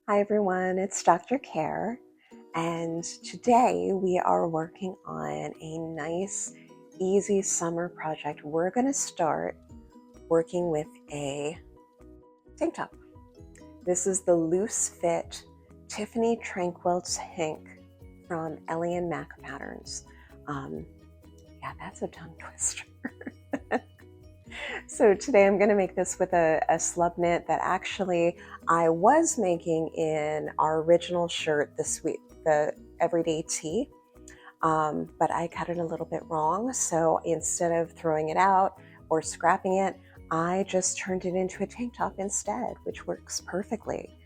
Hi everyone, it's Dr. Care, and today we are working on a nice, easy summer project. We're going to start working with a tank top. This is the loose fit Tiffany Tranquil tank from Ellie and Mac Patterns. Yeah, that's a tongue twister. So today I'm going to make this with a slub knit that actually I was making in our original shirt, the everyday tee, but I cut it a little bit wrong. So instead of throwing it out or scrapping it, I just turned it into a tank top instead, which works perfectly.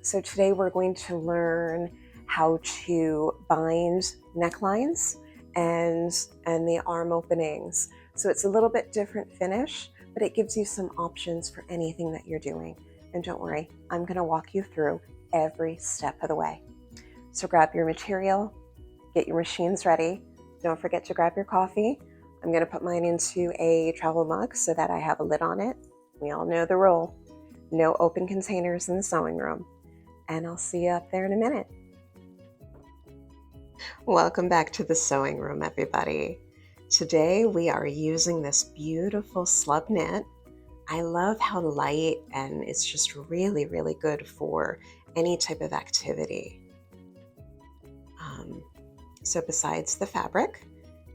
So today we're going to learn how to bind necklines and the arm openings. So it's a little bit different finish, but it gives you some options for anything that you're doing. And don't worry, I'm going to walk you through every step of the way. So grab your material, get your machines ready. Don't forget to grab your coffee. I'm going to put mine into a travel mug so that I have a lid on it. We all know the rule. No open containers in the sewing room. And I'll see you up there in a minute. Welcome back to the sewing room, everybody. Today we are using this beautiful slub knit. I love how light and it's just really, really good for any type of activity. So besides the fabric,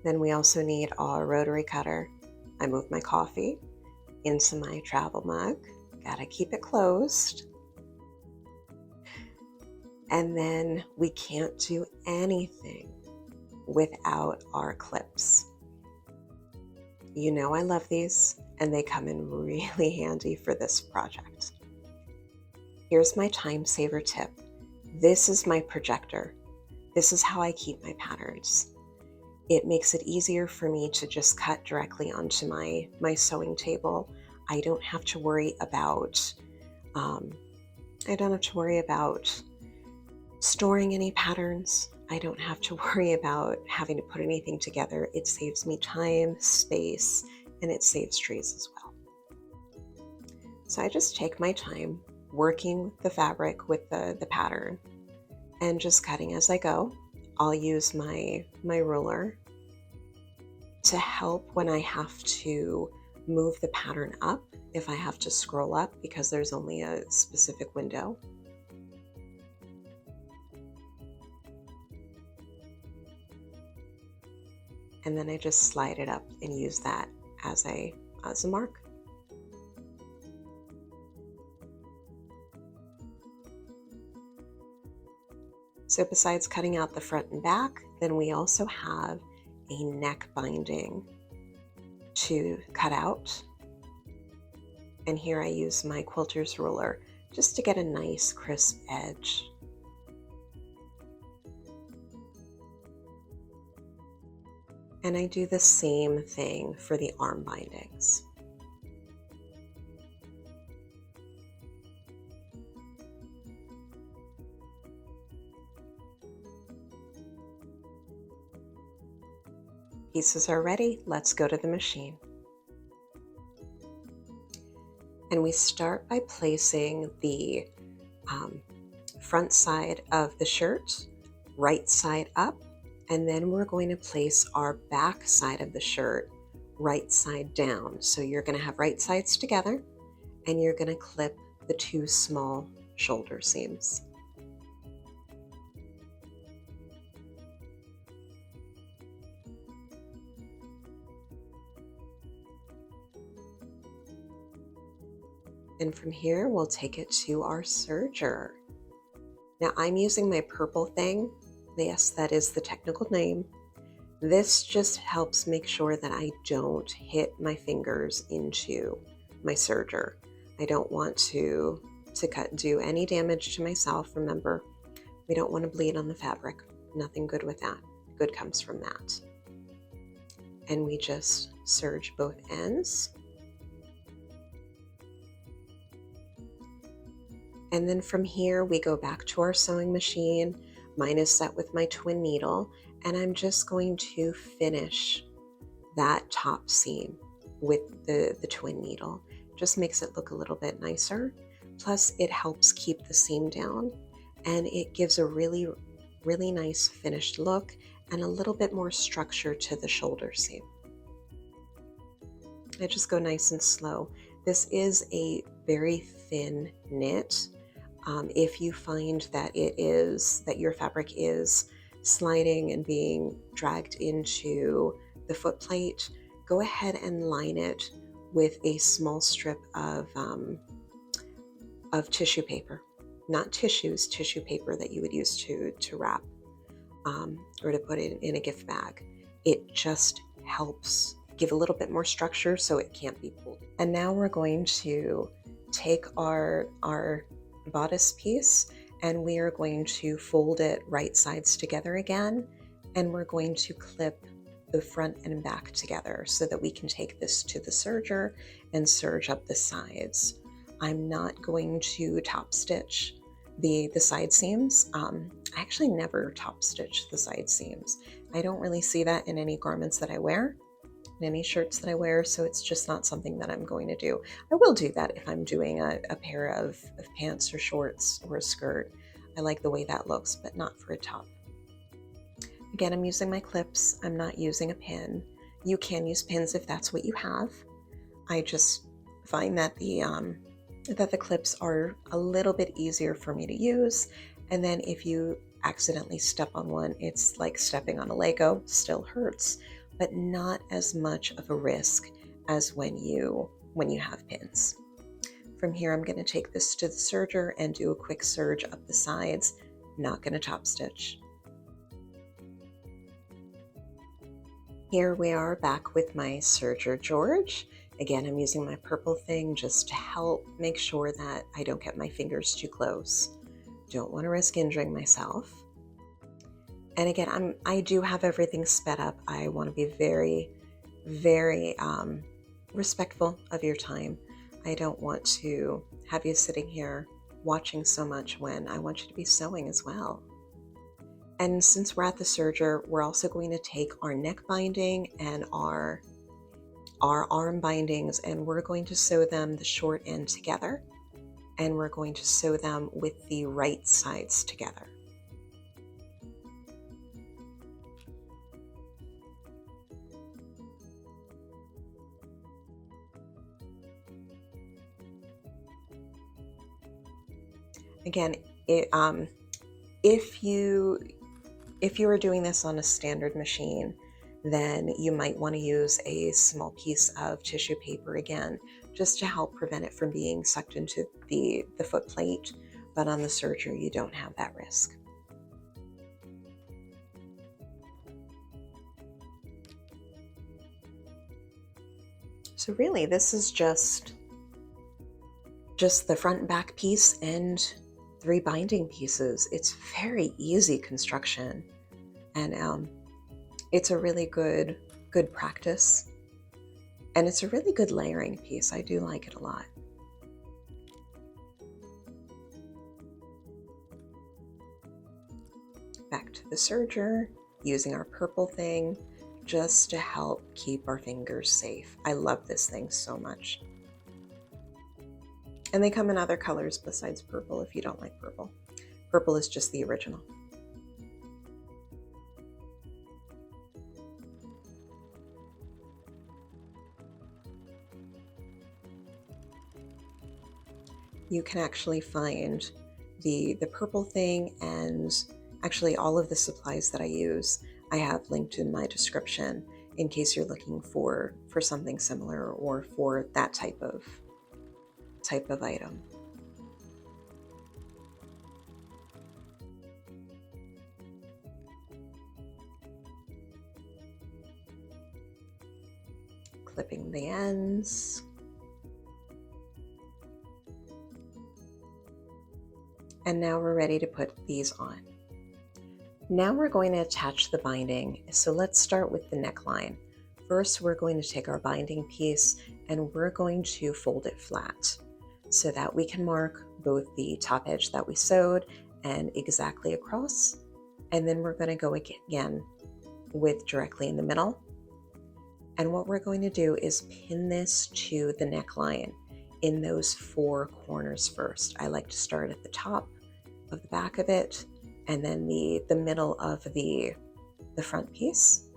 then we also need our rotary cutter. I moved my coffee into my travel mug. Gotta keep it closed. And then we can't do anything without our clips. You know I love these, and they come in really handy for this project. Here's my time saver tip. This is my projector. This is how I keep my patterns. It makes it easier for me to just cut directly onto my sewing table. I don't have to worry about storing any patterns. I don't have to worry about having to put anything together. It saves me time, space, and it saves trees as well. So I just take my time working the fabric with the pattern and just cutting as I go. I'll use my ruler to help when I have to move the pattern up, if I have to scroll up because there's only a specific window. And then I just slide it up and use that as a mark. So besides cutting out the front and back, then we also have a neck binding to cut out. And here I use my Quilters Ruler just to get a nice crisp edge. And I do the same thing for the arm bindings. Pieces are ready. Let's go to the machine. And we start by placing the front side of the shirt right side up, and then we're going to place our back side of the shirt right side down. So you're going to have right sides together, and you're going to clip the two small shoulder seams. And from here, we'll take it to our serger. Now I'm using my purple thing. Yes, that is the technical name. This just helps make sure that I don't hit my fingers into my serger. I don't want to do any damage to myself. Remember, we don't want to bleed on the fabric. Nothing good with that. Good comes from that. And we just serge both ends. And then from here, we go back to our sewing machine. Mine is set with my twin needle, and I'm just going to finish that top seam with the twin needle. Just makes it look a little bit nicer. Plus it helps keep the seam down, and it gives a really, really nice finished look and a little bit more structure to the shoulder seam. I just go nice and slow. This is a very thin knit. If you find that that your fabric is sliding and being dragged into the foot plate, go ahead and line it with a small strip of tissue paper. Not tissues, tissue paper that you would use to wrap or to put it in a gift bag. It just helps give a little bit more structure so it can't be pulled. And now we're going to take our bodice piece and we are going to fold it right sides together again, and we're going to clip the front and back together so that we can take this to the serger and serge up the sides. I'm not going to top stitch the side seams. I actually never top stitch the side seams. I don't really see that in any garments that I wear, in any shirts that I wear, so it's just not something that I'm going to do. I will do that if I'm doing a pair of pants or shorts or a skirt. I like the way that looks, but not for a top. Again, I'm using my clips. I'm not using a pin. You can use pins if that's what you have. I just find that the clips are a little bit easier for me to use. And then if you accidentally step on one, it's like stepping on a Lego. Still hurts, but not as much of a risk as when you have pins. From here, I'm going to take this to the serger and do a quick serge up the sides. Not going to top stitch. Here we are back with my serger George. Again, I'm using my purple thing just to help make sure that I don't get my fingers too close. Don't want to risk injuring myself. And again, I do have everything sped up. I want to be very, very respectful of your time. I don't want to have you sitting here watching so much when I want you to be sewing as well. And since we're at the serger, we're also going to take our neck binding and our arm bindings, and we're going to sew them the short end together, and we're going to sew them with the right sides together. Again, if you are doing this on a standard machine, then you might want to use a small piece of tissue paper again, just to help prevent it from being sucked into the foot plate. But on the serger, you don't have that risk. So really, this is just the front and back piece and 3 binding pieces. It's very easy construction, and it's a really good practice, and it's a really good layering piece. I do like it a lot. Back to the serger, using our purple thing just to help keep our fingers safe. I love this thing so much. And they come in other colors besides purple if you don't like purple. Purple is just the original. You can actually find the purple thing, and actually all of the supplies that I use, I have linked in my description in case you're looking for something similar or for that type of item. Clipping the ends. And now we're ready to put these on. Now we're going to attach the binding. So let's start with the neckline. First, we're going to take our binding piece and we're going to fold it flat so that we can mark both the top edge that we sewed and exactly across. And then we're going to go again with directly in the middle. And what we're going to do is pin this to the neckline in those 4 corners first. I like to start at the top of the back of it, and then the middle of the front piece.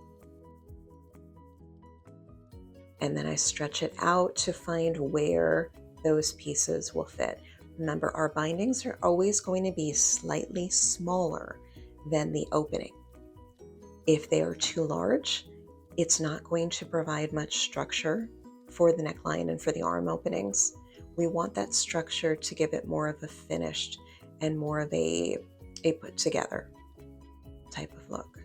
And then I stretch it out to find where those pieces will fit. Remember, our bindings are always going to be slightly smaller than the opening. If they are too large, it's not going to provide much structure for the neckline and for the arm openings. We want that structure to give it more of a finished and more of a put together type of look.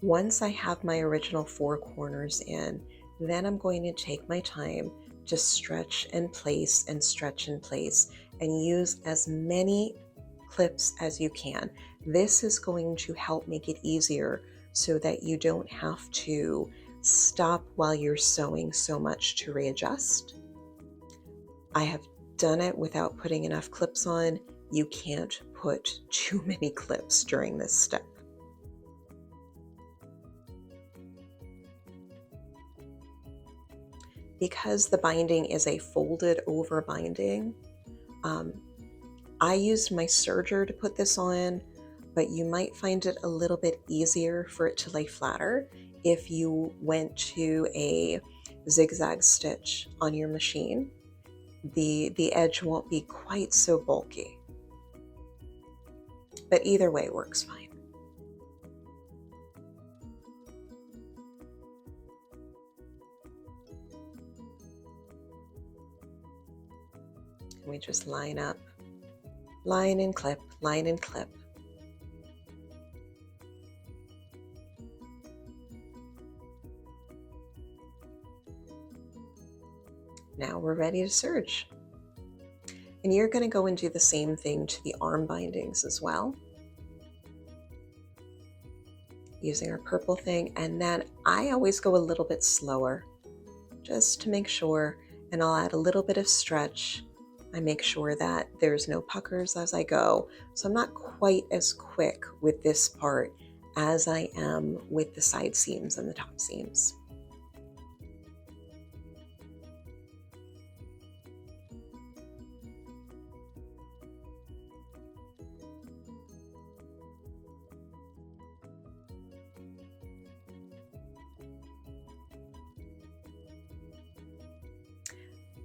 Once I have my original 4 corners in, then I'm going to take my time to stretch and place and stretch and place and use as many clips as you can. This is going to help make it easier so that you don't have to stop while you're sewing so much to readjust. I have done it without putting enough clips on. You can't put too many clips during this step. Because the binding is a folded over binding, I used my serger to put this on, but you might find it a little bit easier for it to lay flatter if you went to a zigzag stitch on your machine. The edge won't be quite so bulky, but either way works fine. We just line up, line and clip, line and clip. Now we're ready to serge. And you're going to go and do the same thing to the arm bindings as well, using our purple thing. And then I always go a little bit slower just to make sure, and I'll add a little bit of stretch. I make sure that there's no puckers as I go. So I'm not quite as quick with this part as I am with the side seams and the top seams.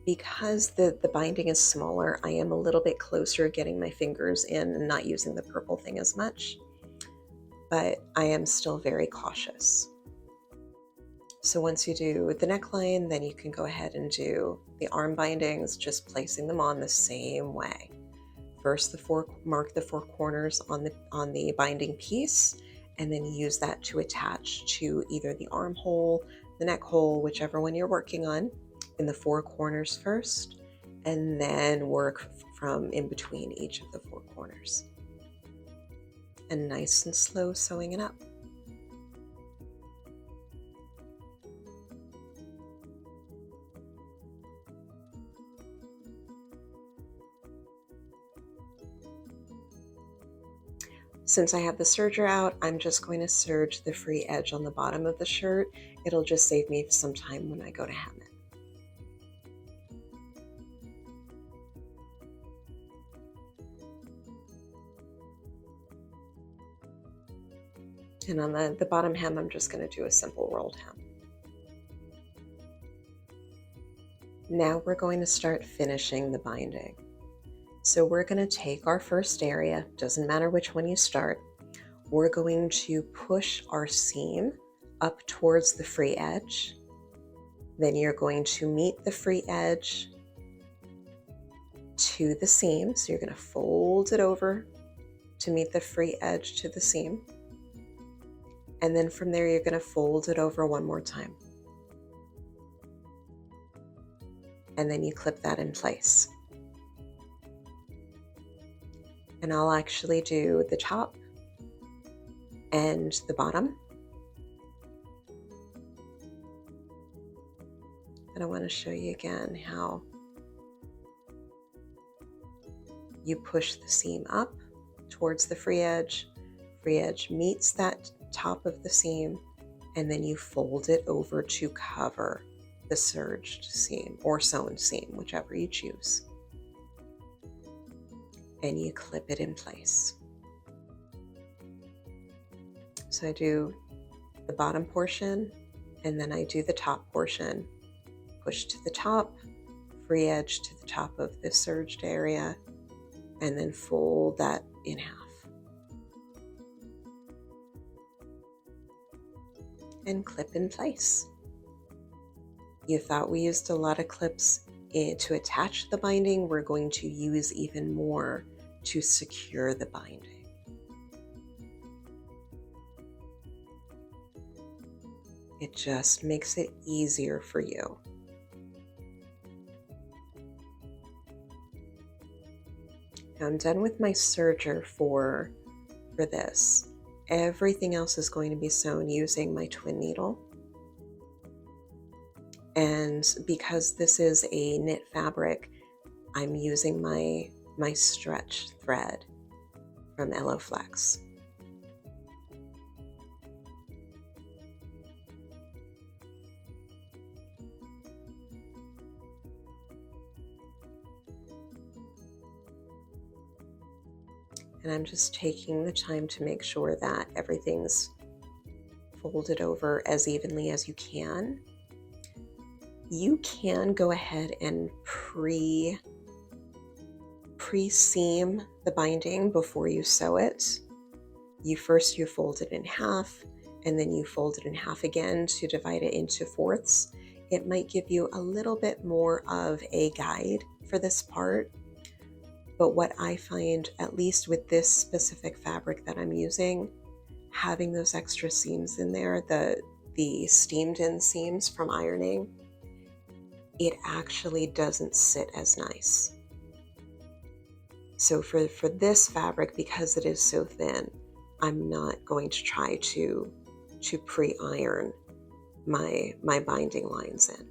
Because the binding is smaller, I am a little bit closer getting my fingers in and not using the purple thing as much, but I am still very cautious. So once you do the neckline, then you can go ahead and do the arm bindings, just placing them on the same way. First, mark the 4 corners on the binding piece, and then use that to attach to either the armhole, the neck hole, whichever one you're working on, in the 4 corners first, and then work from in between each of the 4 corners. And nice and slow sewing it up. Since I have the serger out, I'm just going to serge the free edge on the bottom of the shirt. It'll just save me some time when I go to hem it. And on the bottom hem, I'm just going to do a simple rolled hem. Now we're going to start finishing the binding. So we're going to take our first area, doesn't matter which one you start, we're going to push our seam up towards the free edge. Then you're going to meet the free edge to the seam. So you're going to fold it over to meet the free edge to the seam. And then from there, you're going to fold it over one more time. And then you clip that in place. And I'll actually do the top and the bottom. And I want to show you again how you push the seam up towards the free edge meets that top of the seam, and then you fold it over to cover the serged seam or sewn seam, whichever you choose. And you clip it in place. So I do the bottom portion, and then I do the top portion. Push to the top, free edge to the top of the serged area, and then fold that in half. And clip in place. You thought we used a lot of clips to attach the binding. We're going to use even more to secure the binding. It just makes it easier for you. Now I'm done with my serger for this. Everything else is going to be sewn using my twin needle. And because this is a knit fabric, I'm using my stretch thread from Eloflex. And I'm just taking the time to make sure that everything's folded over as evenly as you can. You can go ahead and pre-seam the binding before you sew it. You fold it in half, and then you fold it in half again to divide it into fourths. It might give you a little bit more of a guide for this part. But what I find, at least with this specific fabric that I'm using, having those extra seams in there, the steamed in seams from ironing, it actually doesn't sit as nice. So for this fabric, because it is so thin, I'm not going to try to pre-iron my binding lines in.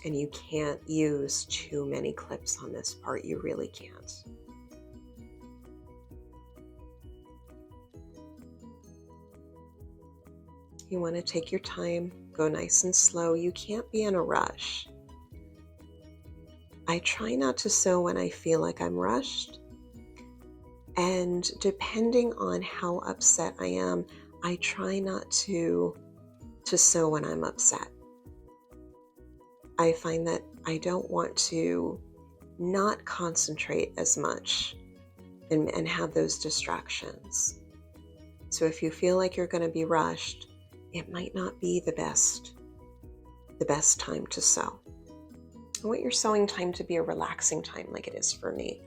And you can't use too many clips on this part, you really can't. You want to take your time, go nice and slow. You can't be in a rush. I try not to sew when I feel like I'm rushed. And depending on how upset I am, I try not to sew when I'm upset. I find that I don't want to not concentrate as much and have those distractions. So if you feel like you're going to be rushed, it might not be the best time to sew. I want your sewing time to be a relaxing time like it is for me.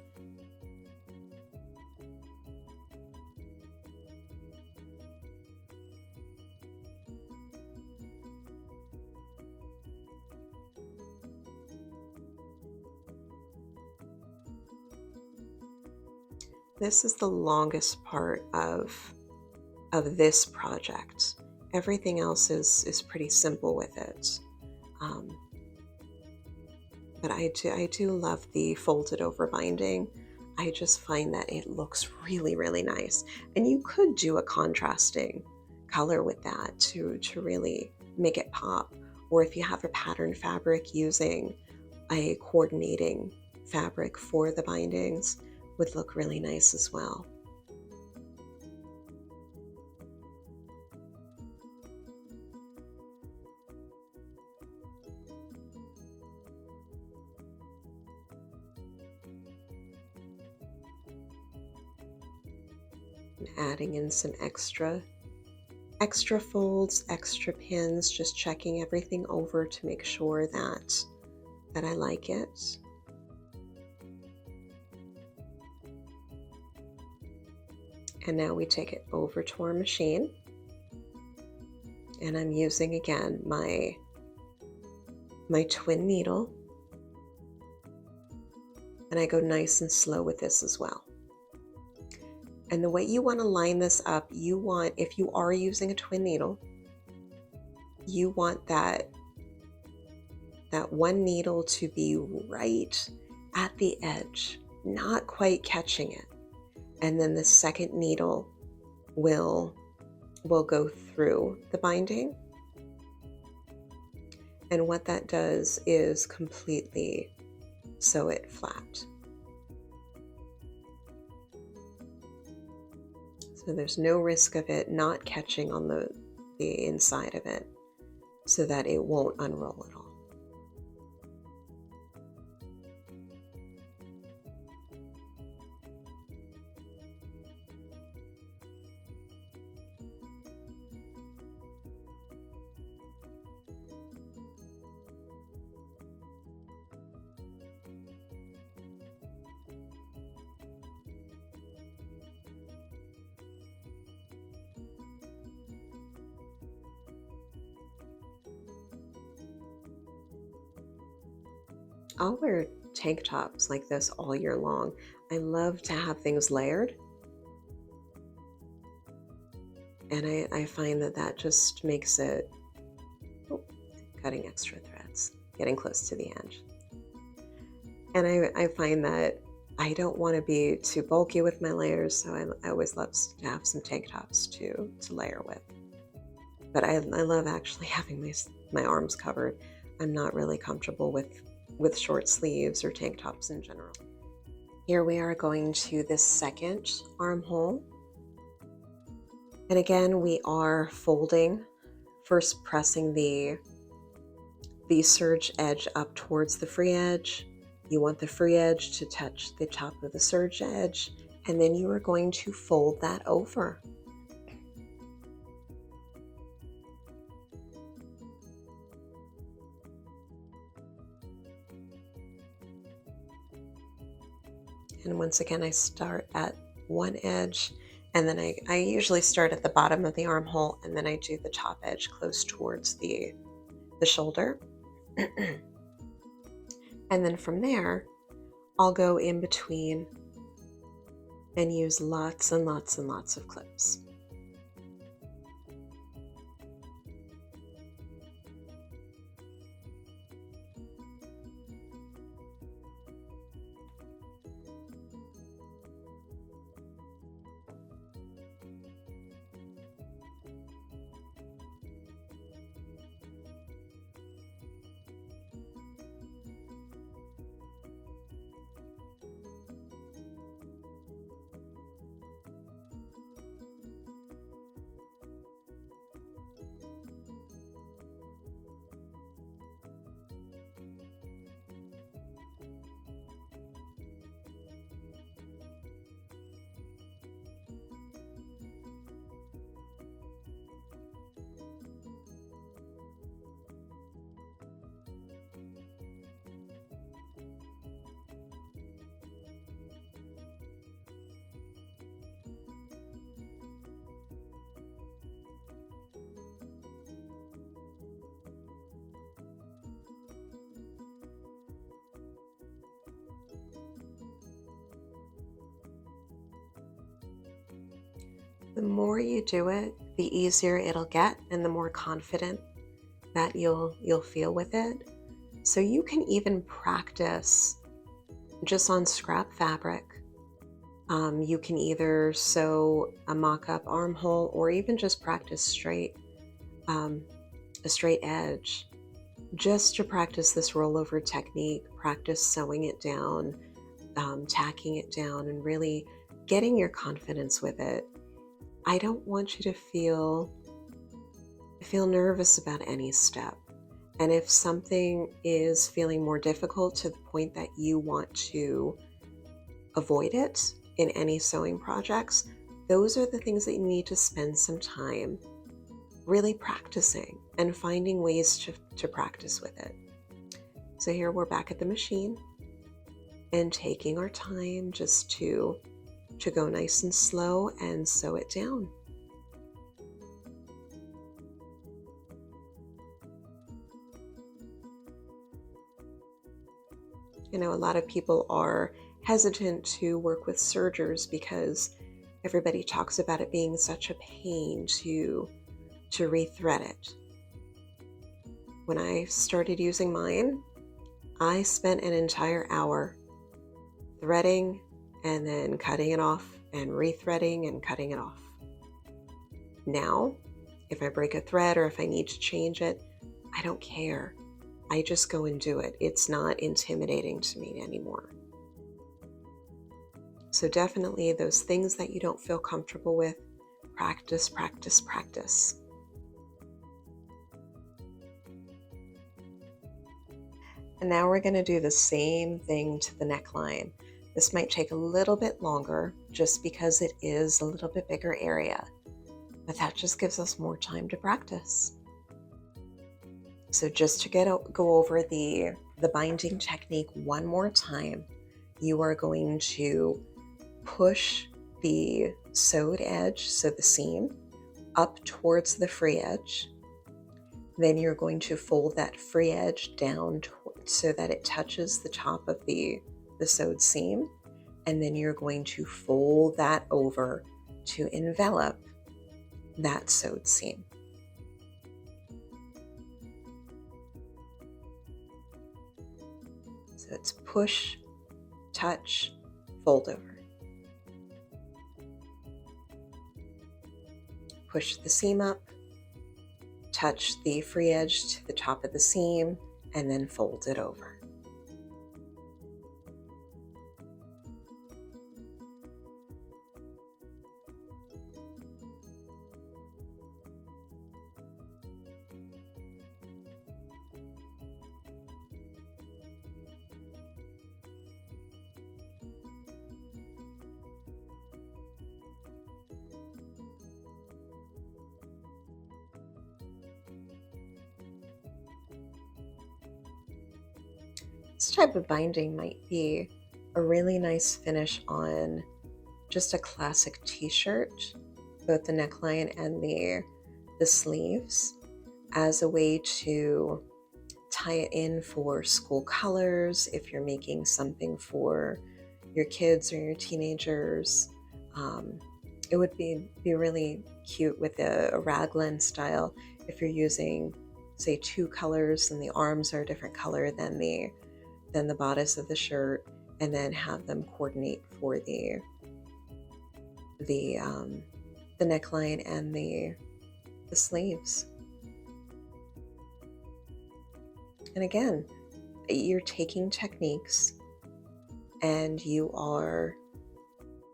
This is the longest part of this project. Everything else is pretty simple with it. But I do love the folded over binding. I just find that it looks really, really nice. And you could do a contrasting color with that to really make it pop. Or if you have a pattern fabric, using a coordinating fabric for the bindings would look really nice as well. Adding in some extra folds, extra pins, just checking everything over to make sure that I like it. And now we take it over to our machine, and I'm using again my twin needle, and I go nice and slow with this as well. And the way you want to line this up, if you are using a twin needle, you want that one needle to be right at the edge, not quite catching it. and then the second needle will go through the binding. And what that does is completely sew it flat. So there's no risk of it not catching on the inside of it, so that it won't unroll at all. I'll wear tank tops like this all year long. I love to have things layered. And I find that that just makes it, oh, cutting extra threads, getting close to the edge. And I find that I don't want to be too bulky with my layers, so I always love to have some tank tops to layer with. But I love actually having my arms covered. I'm not really comfortable with short sleeves or tank tops in general. Here we are going to this second armhole. And again, we are folding, first pressing the serge edge up towards the free edge. You want the free edge to touch the top of the serge edge, and then you are going to fold that over. And once again, I start at one edge, and then I usually start at the bottom of the armhole, and then I do the top edge close towards the shoulder. And then from there, I'll go in between and use lots and lots and lots of clips. The more you do it, the easier it'll get and the more confident that you'll feel with it. So you can even practice just on scrap fabric. You can either sew a mock-up armhole or even just practice a straight edge, just to practice this rollover technique, practice sewing it down, tacking it down, and really getting your confidence with it. I don't want you to feel nervous about any step. And if something is feeling more difficult to the point that you want to avoid it in any sewing projects, those are the things that you need to spend some time really practicing and finding ways to practice with it. So here we're back at the machine and taking our time just to go nice and slow and sew it down. You know, a lot of people are hesitant to work with sergers because everybody talks about it being such a pain to rethread it. When I started using mine, I spent an entire hour threading and then cutting it off and rethreading and cutting it off. Now, if I break a thread or if I need to change it, I don't care. I just go and do it. It's not intimidating to me anymore. So definitely those things that you don't feel comfortable with, practice, practice, practice. And now we're going to do the same thing to the neckline. This might take a little bit longer just because it is a little bit bigger area, but that just gives us more time to practice. So just to go over the binding technique one more time, you are going to push the sewed edge, so the seam, up towards the free edge. Then you're going to fold that free edge down so that it touches the top of the sewed seam. And then you're going to fold that over to envelop that sewed seam. So it's push, touch, fold over. Push the seam up, touch the free edge to the top of the seam, and then fold it over. This type of binding might be a really nice finish on just a classic t-shirt, both the neckline and the sleeves, as a way to tie it in for school colors. If you're making something for your kids or your teenagers, it would be really cute with a raglan style. If you're using, say, 2 colors and the arms are a different color than the bodice of the shirt, and then have them coordinate for the neckline and the sleeves. And again, you're taking techniques and you are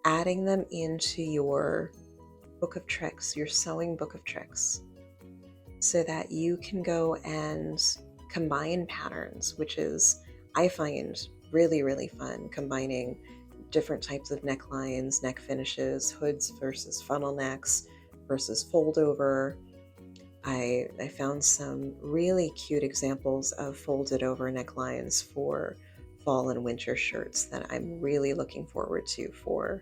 adding them into your book of tricks, your sewing book of tricks, so that you can go and combine patterns, which is, I find, really, really fun, combining different types of necklines, neck finishes, hoods versus funnel necks versus fold over. I found some really cute examples of folded over necklines for fall and winter shirts that I'm really looking forward to for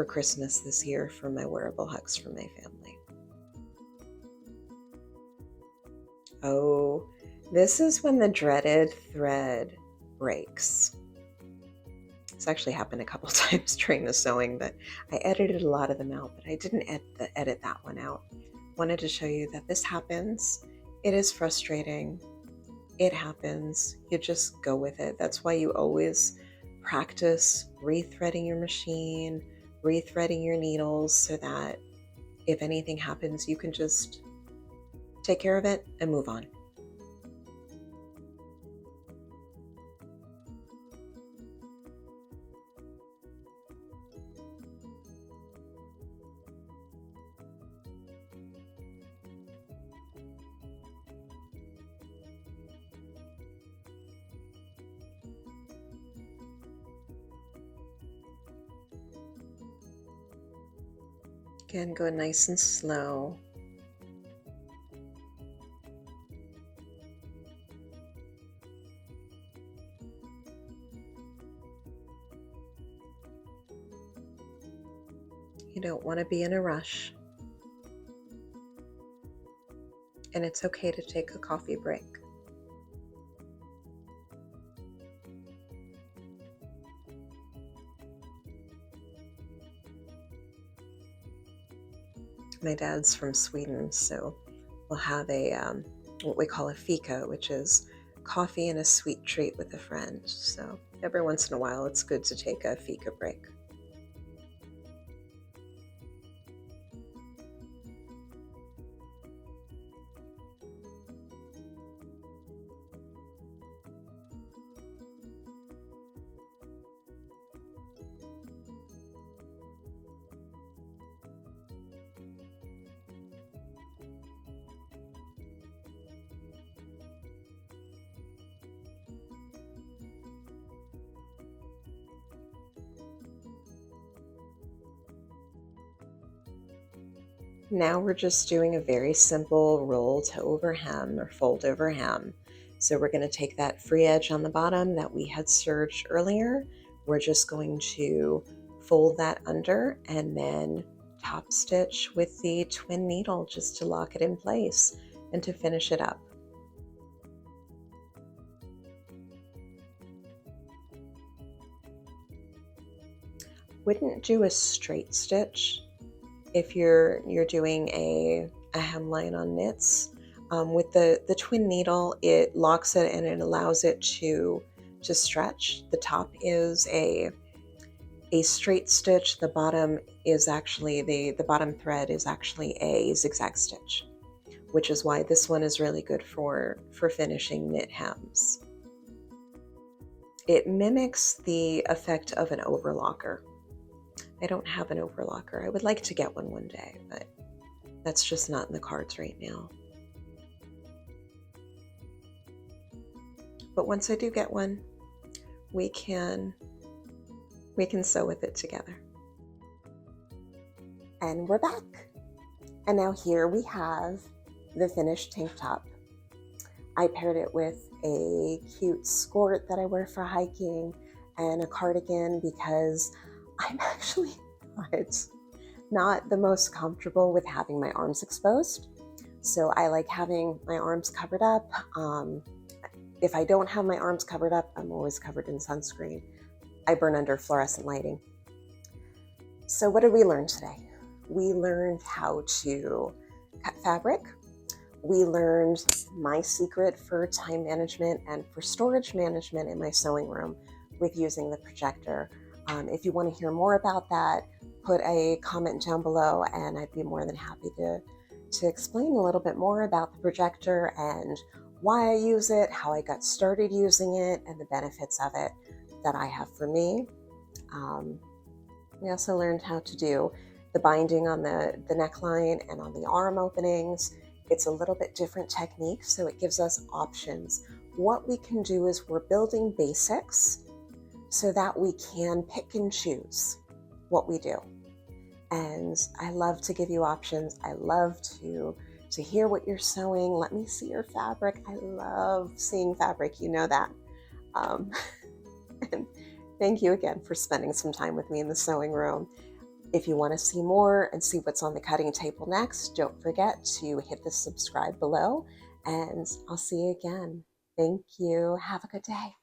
Christmas this year for my wearable hugs for my family. Oh, this is when the dreaded thread breaks. It's actually happened a couple times during the sewing, but I edited a lot of them out, but I didn't edit that one out. Wanted to show you that this happens. It is frustrating. It happens. You just go with it. That's why you always practice rethreading your machine, rethreading your needles, so that if anything happens, you can just take care of it and move on. Again, go nice and slow. You don't want to be in a rush. And it's okay to take a coffee break. My dad's from Sweden, so we'll have a what we call a fika, which is coffee and a sweet treat with a friend. So every once in a while, it's good to take a fika break. Now we're just doing a very simple roll to over hem or fold over hem. So we're going to take that free edge on the bottom that we had serged earlier. We're just going to fold that under and then top stitch with the twin needle just to lock it in place and to finish it up. Wouldn't do a straight stitch if you're doing a hemline on knits. With the twin needle, it locks it and it allows it to stretch. The top is a straight stitch. The bottom is actually the bottom thread is actually a zigzag stitch, which is why this one is really good for finishing knit hems. It mimics the effect of an overlocker. I don't have an overlocker. I would like to get one day, but that's just not in the cards right now. But once I do get one, we can sew with it together. And we're back. And now here we have the finished tank top. I paired it with a cute skirt that I wear for hiking and a cardigan because I'm actually not the most comfortable with having my arms exposed. So I like having my arms covered up. If I don't have my arms covered up, I'm always covered in sunscreen. I burn under fluorescent lighting. So what did we learn today? We learned how to cut fabric. We learned my secret for time management and for storage management in my sewing room with using the projector. If you want to hear more about that, put a comment down below and I'd be more than happy to explain a little bit more about the projector and why I use it, how I got started using it, and the benefits of it that I have for me. We also learned how to do the binding on the neckline and on the arm openings. It's a little bit different technique, so it gives us options. What we can do is we're building basics so that we can pick and choose what we do. And I love to give you options. I love to hear what you're sewing. Let me see your fabric. I love seeing fabric, you know that. And thank you again for spending some time with me in the sewing room. If you want to see more and see what's on the cutting table next, don't forget to hit the subscribe below, and I'll see you again. Thank you. Have a good day.